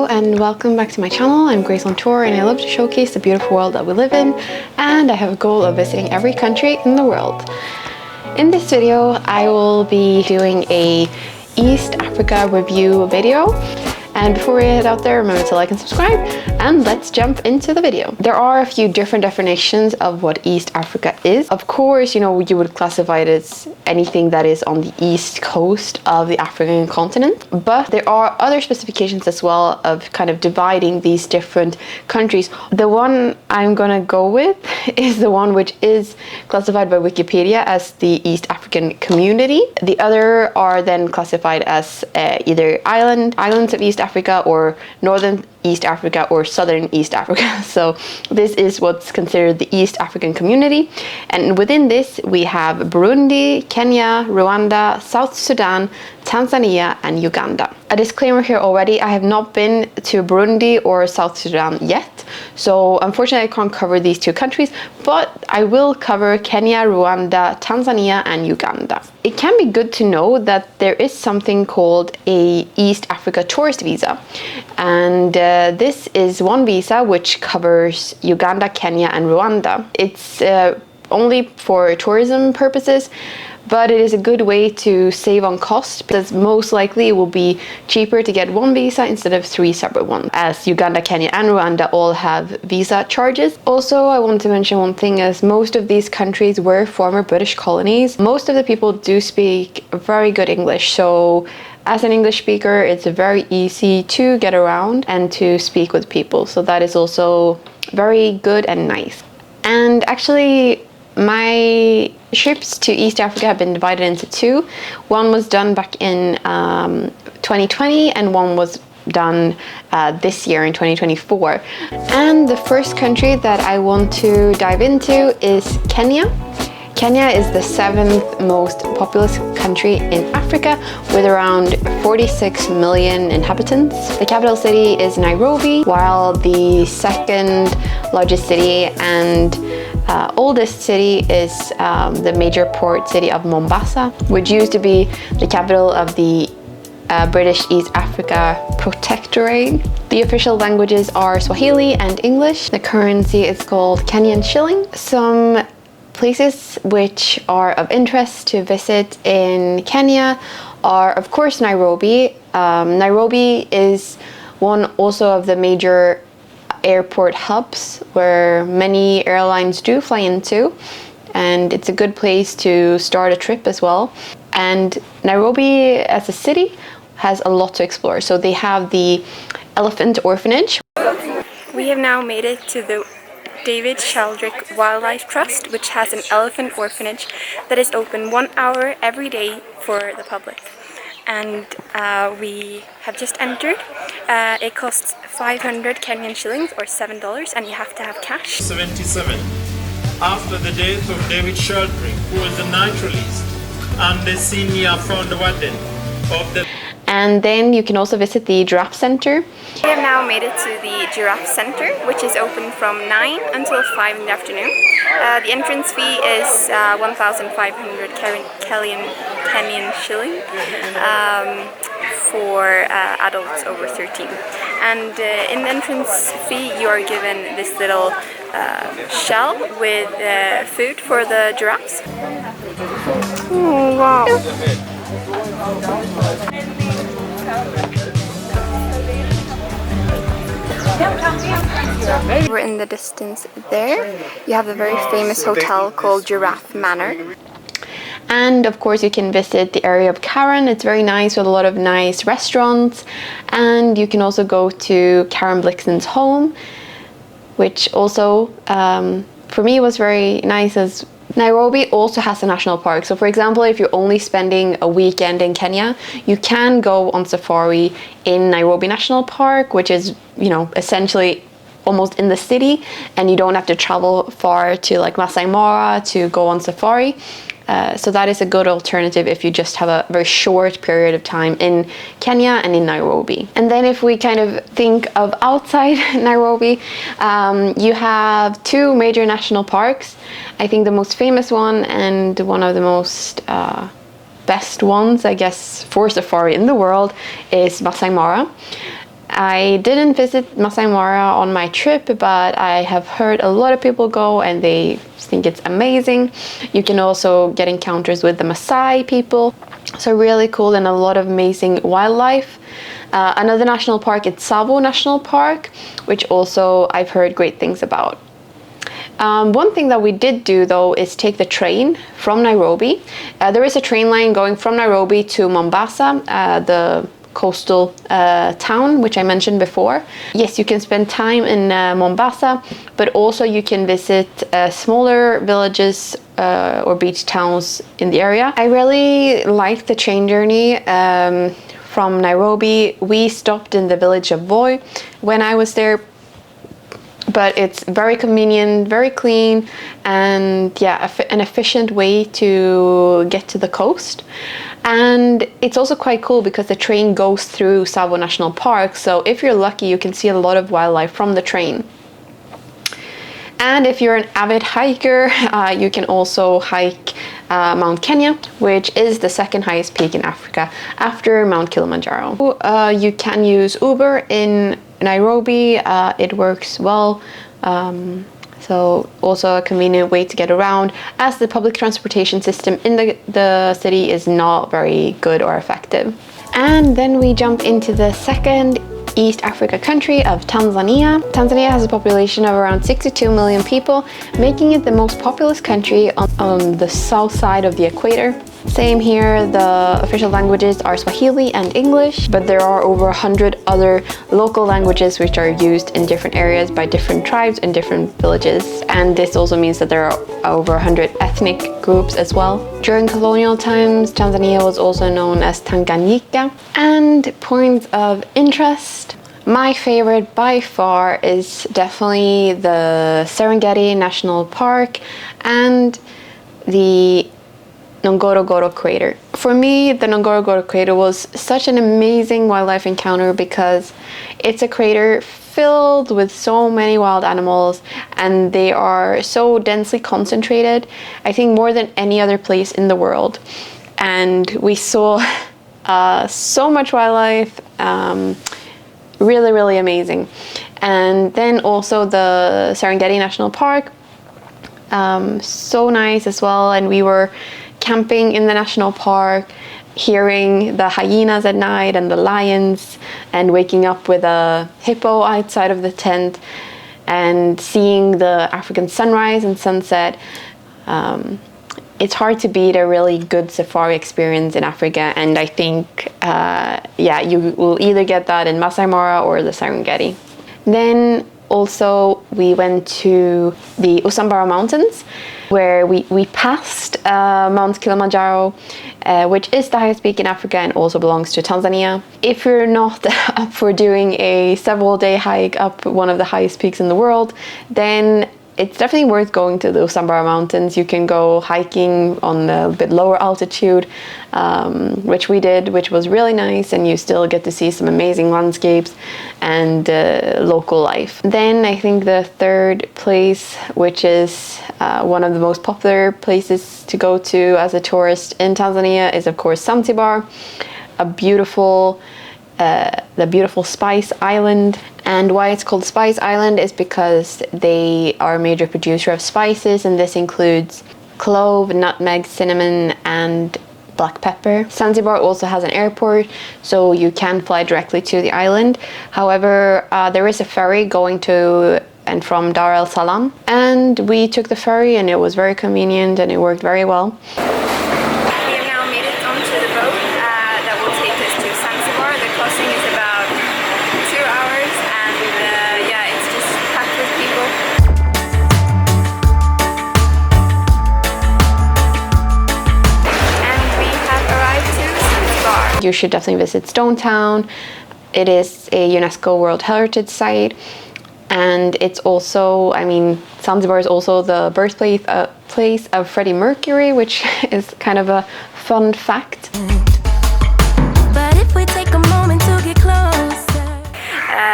Hello and welcome back to my channel. I'm Grace on Tour and I love to showcase the beautiful world that we live in, and I have a goal of visiting every country in the world. In this video I will be doing a East Africa review video. And before we head out there, remember to like and subscribe, and let's jump into the video. There are a few different definitions of what East Africa is. Of course, you would classify it as anything that is on the east coast of the African continent, but there are other specifications as well of kind of dividing these different countries. The one I'm gonna go with is the one which is classified by Wikipedia as the East African Community. The other are then classified as either islands of East Africa or Northern East Africa or Southern East Africa. So this is what's considered the East African Community, and within this we have Burundi, Kenya, Rwanda, South Sudan, Tanzania and Uganda. A disclaimer here already, I have not been to Burundi or South Sudan yet, so unfortunately I can't cover these two countries, but I will cover Kenya, Rwanda, Tanzania and Uganda. It can be good to know that there is something called a East Africa tourist visa, and this is one visa which covers Uganda, Kenya and Rwanda. It's only for tourism purposes, but it is a good way to save on cost, because most likely it will be cheaper to get one visa instead of 3 separate ones, as Uganda, Kenya and Rwanda all have visa charges. Also, I want to mention one thing, as most of these countries were former British colonies. Most of the people do speak very good English, so as an English speaker, it's very easy to get around and to speak with people. So that is also very good and nice. And actually, my trips to East Africa have been divided into two. One was done back in 2020 and one was done this year in 2024. And the first country that I want to dive into is Kenya. Kenya is the 7th most populous country in Africa with around 46 million inhabitants. The capital city is Nairobi, while the second largest city and oldest city is the major port city of Mombasa, which used to be the capital of the British East Africa Protectorate. The official languages are Swahili and English. The currency is called Kenyan shilling. Some places which are of interest to visit in Kenya are, of course, Nairobi. Nairobi is one also of the major airport hubs where many airlines do fly into, and it's a good place to start a trip as well. And Nairobi as a city has a lot to explore. So they have the Elephant Orphanage. We have now made it to the David Sheldrick Wildlife Trust, which has an elephant orphanage that is open 1 hour every day for the public. And we have just entered. It costs 500 Kenyan shillings or $7, and you have to have cash. 77, after the death of David Sheldrick, who was the naturalist and the senior founder warden of the... And then you can also visit the Giraffe Center. We have now made it to the Giraffe Center, which is open from 9 until 5 in the afternoon. The entrance fee is 1,500 Kenyan shilling for adults over 13. And in the entrance fee, you are given this little shell with food for the giraffes. Oh, wow. Over in the distance there, you have a very famous hotel called Giraffe Manor. And of course you can visit the area of Karen. It's very nice with a lot of nice restaurants. And you can also go to Karen Blixen's home, which also for me was very nice, as Nairobi also has a national park. So for example, if you're only spending a weekend in Kenya, you can go on safari in Nairobi National Park, which is, essentially almost in the city, and you don't have to travel far to like Masai Mara to go on safari. So that is a good alternative if you just have a very short period of time in Kenya and in Nairobi. And then if we kind of think of outside Nairobi, you have 2 major national parks. I think the most famous one and one of the most best ones, I guess, for safari in the world is Masai Mara. I didn't visit Masai Mara on my trip, but I have heard a lot of people go and they think it's amazing. You can also get encounters with the Maasai people. So really cool, and a lot of amazing wildlife. Another national park is Tsavo National Park, which also I've heard great things about. One thing that we did do though is take the train from Nairobi. There is a train line going from Nairobi to Mombasa, the coastal town which I mentioned before. Yes, you can spend time in Mombasa, but also you can visit smaller villages or beach towns in the area. I really liked the train journey. From Nairobi, we stopped in the village of Voi when I was there, but it's very convenient, very clean, and yeah, an efficient way to get to the coast. And it's also quite cool because the train goes through Tsavo National Park, so if you're lucky, you can see a lot of wildlife from the train. And if you're an avid hiker, you can also hike Mount Kenya, which is the second highest peak in Africa after Mount Kilimanjaro. You can use Uber in Nairobi. It works well. So also a convenient way to get around, as the public transportation system in the city is not very good or effective. And then we jump into the second East Africa country of Tanzania. Tanzania has a population of around 62 million people, making it the most populous country on the south side of the equator. Same here, the official languages are Swahili and English, but there are over 100 other local languages which are used in different areas by different tribes and different villages. And this also means that there are over 100 ethnic groups as well. During colonial times, Tanzania was also known as Tanganyika. And points of interest. My favorite by far is definitely the Serengeti National Park and the Ngorongoro crater. For me, the Ngorongoro crater was such an amazing wildlife encounter because it's a crater filled with so many wild animals, and they are so densely concentrated, I think more than any other place in the world. And we saw so much wildlife, really, really amazing. And then also the Serengeti National Park, so nice as well. And we were camping in the national park, hearing the hyenas at night and the lions, and waking up with a hippo outside of the tent and seeing the African sunrise and sunset. It's hard to beat a really good safari experience in Africa, and I think yeah, you will either get that in Masai Mara or the Serengeti. Then also we went to the Usambara Mountains, where we passed Mount Kilimanjaro, which is the highest peak in Africa and also belongs to Tanzania. If you're not up for doing a several-day hike up one of the highest peaks in the world, then it's definitely worth going to the Usambara Mountains. You can go hiking on a bit lower altitude, which we did, which was really nice, and you still get to see some amazing landscapes and local life. Then I think the third place, which is one of the most popular places to go to as a tourist in Tanzania, is of course Zanzibar, the beautiful Spice Island. And why it's called Spice Island is because they are a major producer of spices, and this includes clove, nutmeg, cinnamon, and black pepper. Zanzibar also has an airport, so you can fly directly to the island. However, there is a ferry going to and from Dar es Salaam, and we took the ferry, and it was very convenient and it worked very well. You should definitely visit Stone Town. It is a UNESCO World Heritage Site, and it's also, I mean, Zanzibar is also the birthplace place of Freddie Mercury, which is kind of a fun fact. But if we take a moment to get closer.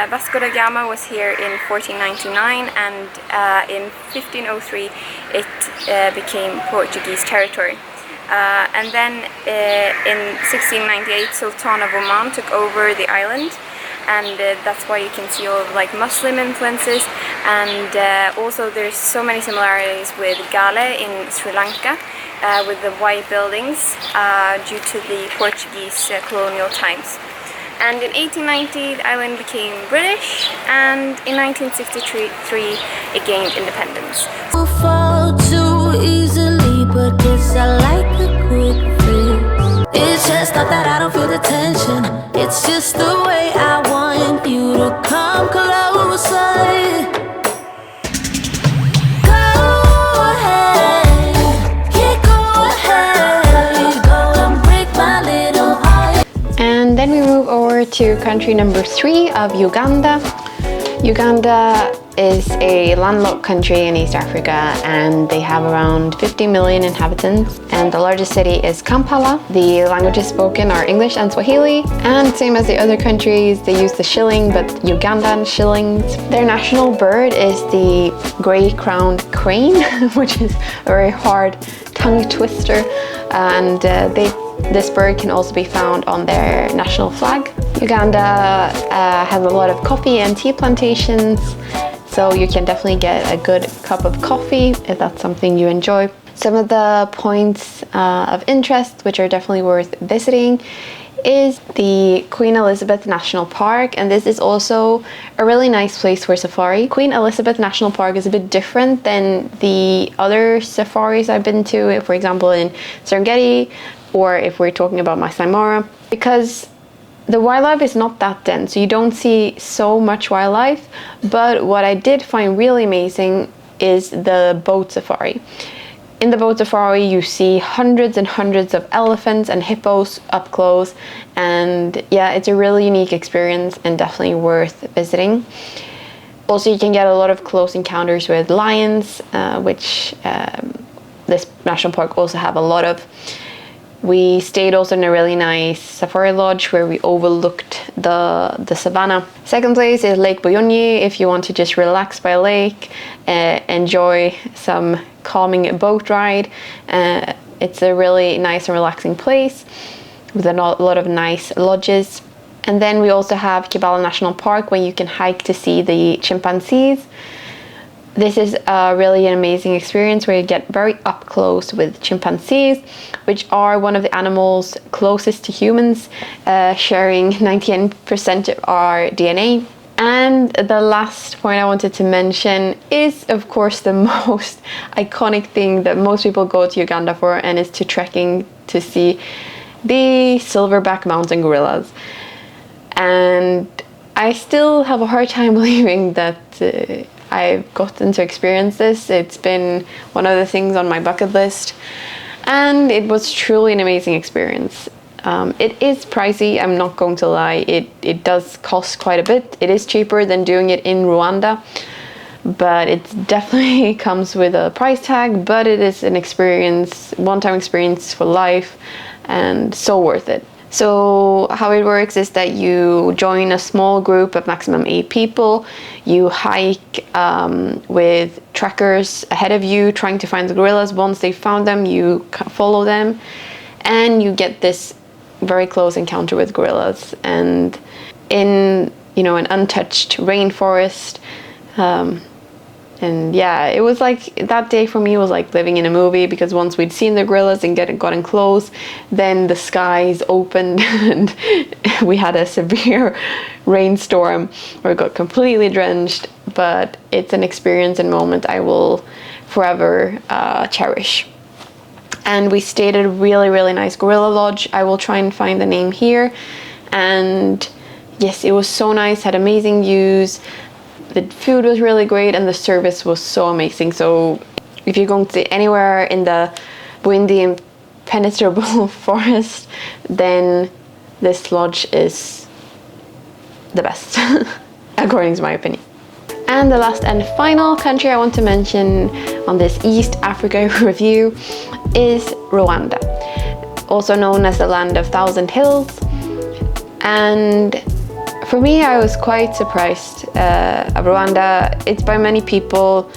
Vasco da Gama was here in 1499, and in 1503 it became Portuguese territory. And then in 1698 Sultan of Oman took over the island, and that's why you can see all of like Muslim influences, and also there's so many similarities with Gale in Sri Lanka, with the white buildings due to the Portuguese colonial times. And in 1890 the island became British, and in 1963 it gained independence. Fall too easily, but guess I like a quick fix. It's just not that I don't feel the tension, it's just the way I want you to come closer. Go ahead, yeah, go ahead, go and break my little heart. And then we move over to country number 3 of Uganda. Uganda is a landlocked country in East Africa, and they have around 50 million inhabitants, and the largest city is Kampala. The languages spoken are English and Swahili, and same as the other countries, they use the shilling, but Ugandan shillings. Their national bird is the grey-crowned crane, which is a very hard tongue twister, and this bird can also be found on their national flag. Uganda has a lot of coffee and tea plantations, so you can definitely get a good cup of coffee if that's something you enjoy. Some of the points of interest, which are definitely worth visiting, is the Queen Elizabeth National Park, and this is also a really nice place for safari. Queen Elizabeth National Park is a bit different than the other safaris I've been to, for example in Serengeti, or if we're talking about Masai Mara, because the wildlife is not that dense, so you don't see so much wildlife. But what I did find really amazing is the boat safari. In the boat safari, you see hundreds and hundreds of elephants and hippos up close, and yeah, it's a really unique experience and definitely worth visiting. Also, you can get a lot of close encounters with lions, which this national park also have a lot of. We stayed also in a really nice safari lodge where we overlooked the savannah. Second place is Lake Buyonyi, if you want to just relax by a lake, enjoy some calming boat ride. It's a really nice and relaxing place with a lot of nice lodges. And then we also have Kibale National Park, where you can hike to see the chimpanzees. This is really an amazing experience where you get very up close with chimpanzees, which are one of the animals closest to humans, sharing 99% of our DNA. And the last point I wanted to mention is, of course, the most iconic thing that most people go to Uganda for, and is to trekking to see the silverback mountain gorillas. And I still have a hard time believing that I've gotten to experience this. It's been one of the things on my bucket list, and it was truly an amazing experience. It is pricey, I'm not going to lie. It does cost quite a bit. It is cheaper than doing it in Rwanda, but it definitely comes with a price tag, but it is an experience, one-time experience for life, and so worth it. So how it works is that you join a small group of maximum 8 people. You hike with trackers ahead of you, trying to find the gorillas. Once they found them, you follow them, and you get this very close encounter with gorillas. And in an untouched rainforest. And yeah, it was like, that day for me was like living in a movie, because once we'd seen the gorillas and gotten close, then the skies opened and we had a severe rainstorm where it got completely drenched. But it's an experience and moment I will forever cherish. And we stayed at a really, really nice gorilla lodge. I will try and find the name here. And yes, it was so nice, had amazing views. The food was really great, and the service was so amazing. So if you're going to anywhere in the windy and impenetrable forest, then this lodge is the best, according to my opinion. And the last and final country I want to mention on this East Africa review is Rwanda, also known as the land of thousand hills. And for me, I was quite surprised of Rwanda. It's by many people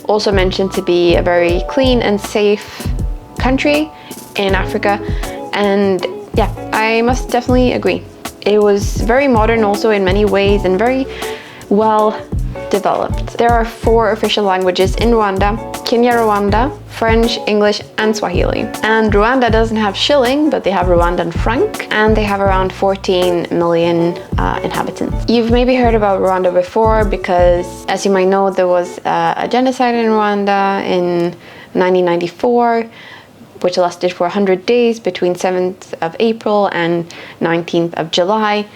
also mentioned to be a very clean and safe country in Africa. And yeah, I must definitely agree. it was very modern also in many ways and very well developed. There are 4 official languages in Rwanda: Kinyarwanda, French, English, and Swahili. And Rwanda doesn't have shilling, but they have Rwandan franc, and they have around 14 million inhabitants. You've maybe heard about Rwanda before because, as you might know, there was a genocide in Rwanda in 1994, which lasted for 100 days between 7th of April and 19th of July.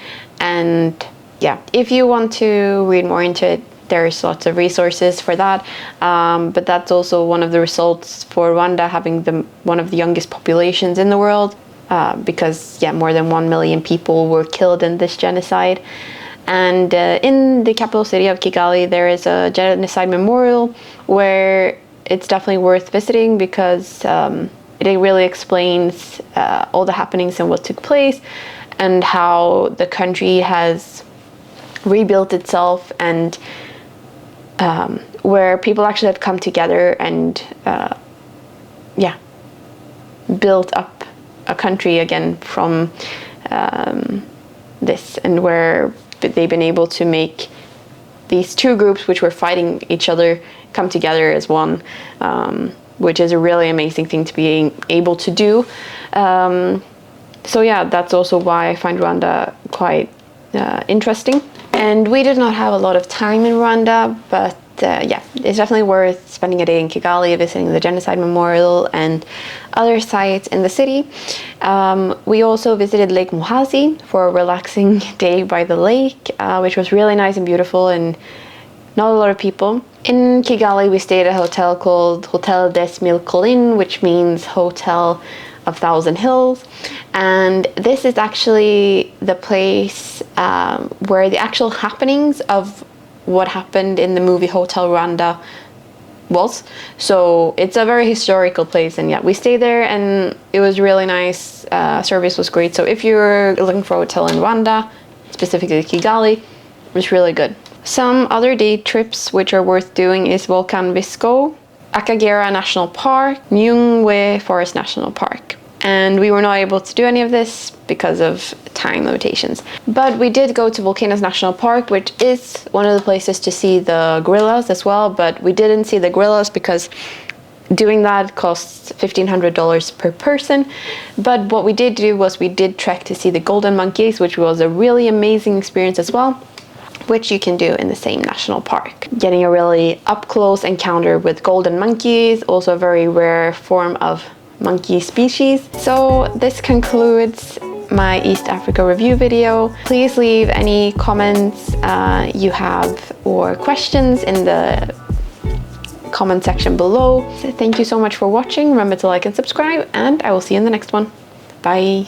And yeah, if you want to read more into it, there's lots of resources for that. But that's also one of the results for Rwanda having one of the youngest populations in the world, because yeah, more than 1 million people were killed in this genocide. And in the capital city of Kigali, there is a genocide memorial where it's definitely worth visiting because it really explains all the happenings and what took place and how the country has rebuilt itself, and where people actually have come together and built up a country again from this, and where they've been able to make these 2 groups which were fighting each other come together as one, which is a really amazing thing to be able to do. So yeah, that's also why I find Rwanda quite interesting. And we did not have a lot of time in Rwanda, but yeah, it's definitely worth spending a day in Kigali, visiting the Genocide Memorial and other sites in the city. We also visited Lake Muhazi for a relaxing day by the lake, which was really nice and beautiful and not a lot of people. In Kigali, we stayed at a hotel called Hotel des Mille Collines, which means Hotel of Thousand Hills. And this is actually the place where the actual happenings of what happened in the movie Hotel Rwanda was. So it's a very historical place, and yeah, we stayed there and it was really nice. Service was great. So if you're looking for a hotel in Rwanda, specifically Kigali, it was really good. Some other day trips which are worth doing is Volcan Visco, Akagera National Park, Nyungwe Forest National Park. And we were not able to do any of this because of time limitations. But we did go to Volcanoes National Park, which is one of the places to see the gorillas as well, but we didn't see the gorillas because doing that costs $1,500 per person. But what we did do was we did trek to see the golden monkeys, which was a really amazing experience as well, which you can do in the same national park. Getting a really up-close encounter with golden monkeys, also a very rare form of monkey species. So this concludes my East Africa review video. Please leave any comments you have or questions in the comment section below. Thank you so much for watching. Remember to like and subscribe, and I will see you in the next one. Bye.